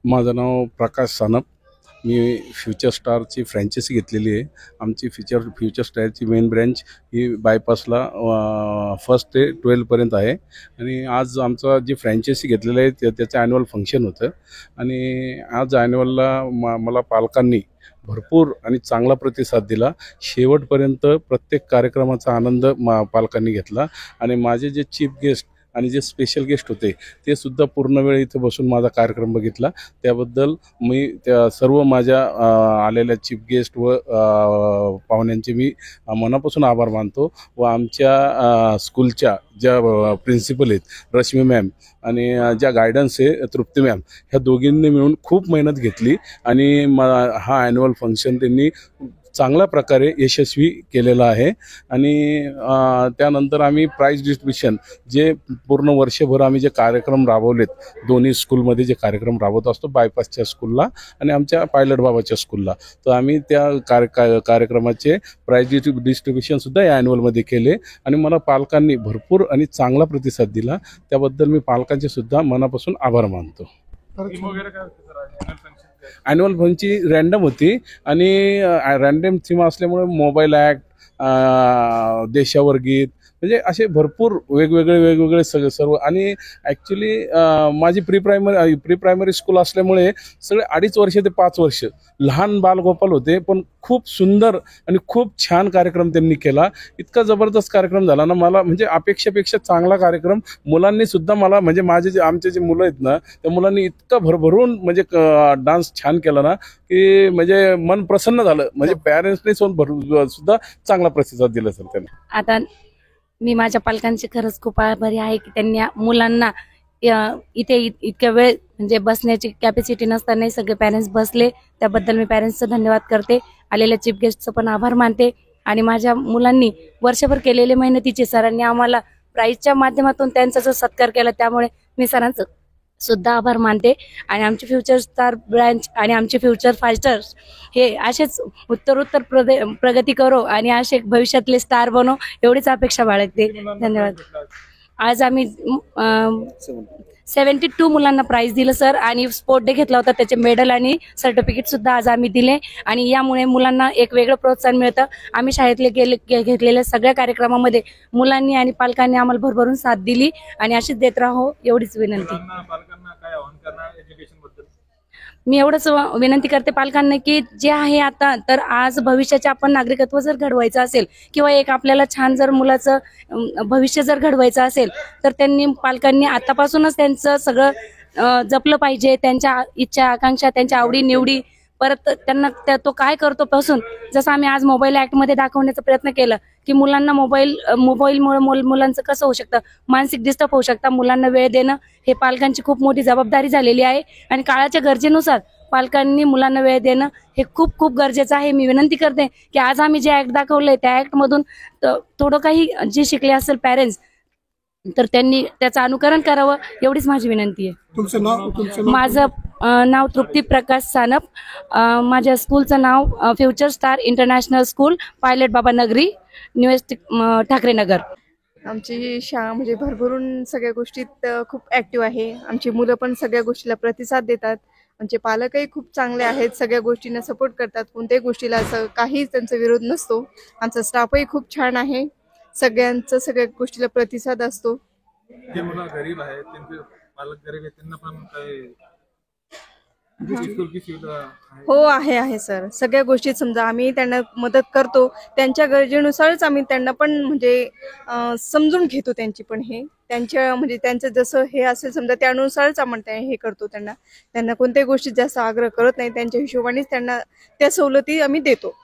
माझं नाव प्रकाश सानप. मी future स्टारची franchise घेतलेली आहे. आमची फ्युचर स्टारची मेन ब्रँच ही बायपासला 1st ते 12 पर्यंत आहे. आणि आज आमचा जी फ्रँचायसी घेतलेलं आहे त्याचं ॲन्युअल फंक्शन होतं. आणि आज ॲन्युअलला मला पालकांनी भरपूर आणि चांगला प्रतिसाद दिला. शेवटपर्यंत प्रत्येक कार्यक्रमाचा आनंद पालकांनी घेतला. आणि माझे जे चीफ गेस्ट आणि जे स्पेशल गेस्ट होते ते सुद्धा पूर्ण वेळ इथे बसून माझा कार्यक्रम बघितला. त्याबद्दल मी त्या सर्व माझ्या आलेल्या चीफ गेस्ट व पाहुण्यांचे मी मनापासून आभार मानतो. व आमच्या स्कूलच्या ज्या प्रिन्सिपल आहेत रश्मी मॅम आणि ज्या गायडन्स आहे तृप्ती मॅम, ह्या दोघींनी मिळून खूप मेहनत घेतली आणि हा ॲन्युअल फंक्शन त्यांनी चांगल्या प्रकारे यशस्वी केलेला आहे. आणि त्यानंतर आम्ही प्राइज डिस्ट्रीब्युशन जे पूर्ण वर्षभर आम्ही जे कार्यक्रम राबवलेत, दोन्ही स्कूलमध्ये जे कार्यक्रम राबवत असतो, बायपासच्या स्कूलला आणि आमच्या पायलट बाबाच्या स्कूलला, तर आम्ही त्या कार्यक्रमाचे प्राइज डिस्ट्रीब्युशनसुद्धा या ॲन्युअलमध्ये केले. आणि मला पालकांनी भरपूर आणि चांगला प्रतिसाद दिला. त्याबद्दल मी पालकांचे सुद्धा मनापासून आभार मानतो. ॲन्युअल फंक्शनची रँडम होती आणि रँडम थीम असल्यामुळे मोबाईल ॲक्ट, देशावर गीत, म्हणजे असे भरपूर वेगवेगळे सर्व. आणि ॲक्च्युली माझी प्री प्रायमरी स्कूल असल्यामुळे सगळे 2.5 वर्ष ते 5 वर्ष लहान बालगोपाल होते. पण खूप सुंदर आणि खूप छान कार्यक्रम त्यांनी केला. इतका जबरदस्त कार्यक्रम झाला ना, मला म्हणजे अपेक्षेपेक्षा चांगला कार्यक्रम. मुलांनी सुद्धा मला म्हणजे आमचे जे मुलं आहेत ना, त्या मुलांनी इतकं भरभरून म्हणजे डान्स छान केला ना की म्हणजे मन प्रसन्न झालं. म्हणजे पॅरेंट्सने सुद्धा चांगला प्रतिसाद दिला सर त्यांना. आता मी माझ्या पालकांचे खरंच खूप आभारी आहे की त्यांनी मुलांना इथे इतक्या वेळ म्हणजे बसण्याची कॅपॅसिटी नसतानाही सगळे पॅरेंट्स बसले. त्याबद्दल मी पॅरेंट्सचं धन्यवाद करते. आलेल्या चीफ गेस्टचं पण आभार मानते. आणि माझ्या मुलांनी वर्षभर केलेले मेहनतीचे सरांनी आम्हाला प्राईजच्या माध्यमातून त्यांचा जो सत्कार केला, त्यामुळे मी सरांचं सुद्धा आभार मानते. आणि आमचे फ्युचर स्टार ब्रँच आणि आमचे फ्युचर फायटर्स हे असेच उत्तरोत्तर प्रगती करो आणि असे भविष्यातले स्टार बनो, एवढीच अपेक्षा बाळगते. धन्यवाद. आज आम्ही 72 मुलांना प्राइज दिलं सर. आणि स्पोर्ट डे घेतला होता, त्याचे मेडल आणि सर्टिफिकेट सुद्धा आज आम्ही दिले. आणि यामुळे मुलांना एक वेगळं प्रोत्साहन मिळतं. आम्ही शाळेतले घेतलेल्या सगळ्या कार्यक्रमामध्ये मुलांनी आणि पालकांनी आम्हाला भरभरून साथ दिली आणि अशीच देत राहो, एवढीच विनंती. मी एवढंच विनंती करते पालकांना की जे आहे आता, तर आज भविष्याचे आपण नागरिकत्व जर घडवायचं असेल किंवा एक आपल्याला छान जर मुलाचं भविष्य जर घडवायचं असेल, तर त्यांनी पालकांनी आतापासूनच त्यांचं सगळं जपलं पाहिजे. त्यांच्या इच्छा आकांक्षा, त्यांच्या आवडी निवडी, परत त्यांना तो काय करतो पासून, जसं आम्ही आज मोबाईल ऍक्टमध्ये दाखवण्याचा प्रयत्न केला की मुलांना मोबाईलमुळे मुलांचं कसं होऊ शकतं, मानसिक डिस्टर्ब होऊ शकतं. मुलांना वेळ देणं हे पालकांची खूप मोठी जबाबदारी झालेली आहे. आणि काळाच्या गरजेनुसार पालकांनी मुलांना वेळ देणं हे खूप खूप गरजेचं आहे. मी विनंती करते की आज आम्ही जे ऍक्ट दाखवलंय त्या ऍक्टमधून थोडं काही जे शिकले असेल पॅरेंट्स, तर त्यांनी त्याचं अनुकरण करावं, एवढीच माझी विनंती आहे. तुमचं नाव? माझं नाव तृप्ती प्रकाश सानप. माझ्या स्कूलचं नाव future star international school, pilot Baba Nagari, Thackeray Nagar. आमची शाळा म्हणजे भरभरून सगळ्या गोष्टीत खूप ऍक्टिव्ह आहे. आमची मुलं पण सगळ्या गोष्टीला प्रतिसाद देतात. आमचे पालकही खूप चांगले आहेत, सगळ्या गोष्टींना सपोर्ट करतात. कोणत्याही गोष्टीला असं काहीच त्यांचा विरोध नसतो. आमचा स्टाफही खूप छान आहे. सगळ्यांचं सगळ्या गोष्टीला प्रतिसाद असतो. जे मुलं गरीब आहेत, त्यांचे पालक गरीब आहेत, त्यांना पण काही हो आहे सर. सगळ्या गोष्टीत समजा आम्ही त्यांना मदत करतो. त्यांच्या गरजेनुसारच आम्ही त्यांना पण म्हणजे समजून घेतो. त्यांची पण हे त्यांच्या म्हणजे त्यांचं जसं हे असेल समजा त्यानुसारच आपण हे करतो. त्यांना कोणत्याही गोष्टीत जास्त आग्रह करत नाही. त्यांच्या हिशोबानेच त्यांना त्या सवलती आम्ही देतो.